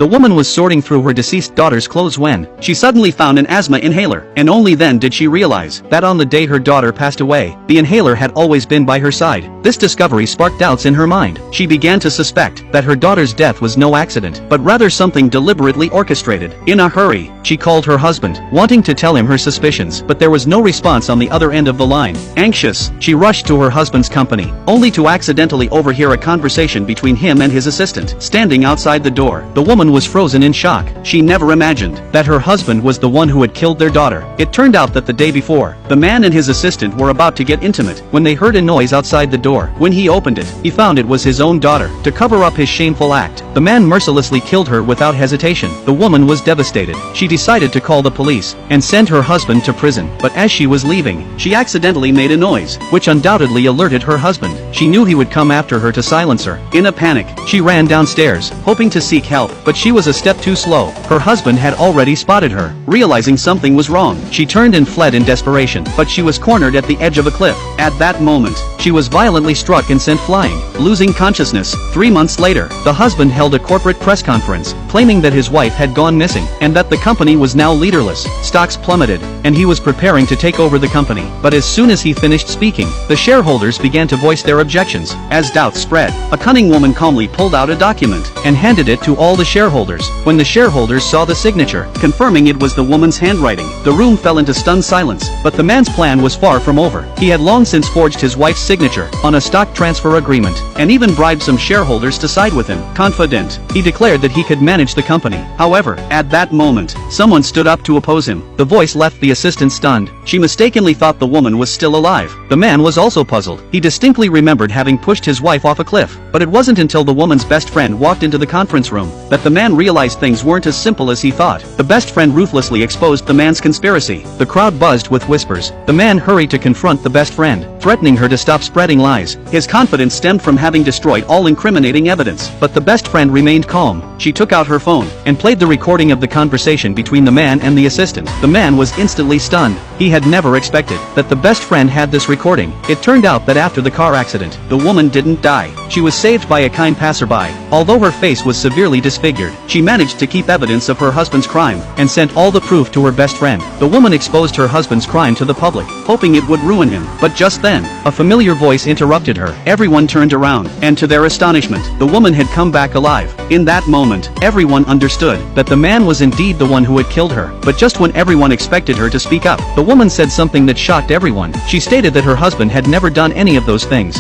The woman was sorting through her deceased daughter's clothes when she suddenly found an asthma inhaler, and only then did she realize that on the day her daughter passed away, the inhaler had always been by her side. This discovery sparked doubts in her mind. She began to suspect that her daughter's death was no accident, but rather something deliberately orchestrated. In a hurry, she called her husband, wanting to tell him her suspicions, but there was no response on the other end of the line. Anxious, she rushed to her husband's company, only to accidentally overhear a conversation between him and his assistant. Standing outside the door, the woman was frozen in shock. She never imagined that her husband was the one who had killed their daughter. It turned out that the day before, the man and his assistant were about to get intimate when they heard a noise outside the door. When he opened it, he found it was his own daughter. To cover up his shameful act, the man mercilessly killed her without hesitation. The woman was devastated. She decided to call the police and send her husband to prison, but as she was leaving, she accidentally made a noise, which undoubtedly alerted her husband. She knew he would come after her to silence her. In a panic, she ran downstairs, hoping to seek help, but she was a step too slow. Her husband had already spotted her. Realizing something was wrong, she turned and fled in desperation, but she was cornered at the edge of a cliff. At that moment, she was violently struck and sent flying, losing consciousness. 3 months later, the husband held a corporate press conference, claiming that his wife had gone missing, and that the company was now leaderless. Stocks plummeted, and he was preparing to take over the company. But as soon as he finished speaking, the shareholders began to voice their objections. As doubts spread, a cunning woman calmly pulled out a document and handed it to all the shareholders. When the shareholders saw the signature, confirming it was the woman's handwriting, the room fell into stunned silence. But the man's plan was far from over. He had long since forged his wife's signature on a stock transfer agreement, and even bribed some shareholders to side with him. Confident, he declared that he could manage the company. However, at that moment, someone stood up to oppose him. The voice left the assistant stunned. She mistakenly thought the woman was still alive. The man was also puzzled. He distinctly remembered having pushed his wife off a cliff, but it wasn't until the woman's best friend walked into the conference room that the man realized things weren't as simple as he thought. The best friend ruthlessly exposed the man's conspiracy. The crowd buzzed with whispers. The man hurried to confront the best friend, threatening her to stop spreading lies. His confidence stemmed from having destroyed all incriminating evidence, but the best friend remained calm. She took out her phone and played the recording of the conversation between the man and the assistant. The man was instantly stunned. He had never expected that the best friend had this recording. It turned out that after the car accident, the woman didn't die. She was saved by a kind passerby. Although her face was severely disfigured, she managed to keep evidence of her husband's crime and sent all the proof to her best friend. The woman exposed her husband's crime to the public, hoping it would ruin him. But just then, a familiar voice interrupted her. Everyone turned around, and to their astonishment, the woman had come back alive. In that moment, everyone understood that the man was indeed the one who had killed her. But just when everyone expected her to speak up, the woman said something that shocked everyone. She stated that her husband had never done any of those things.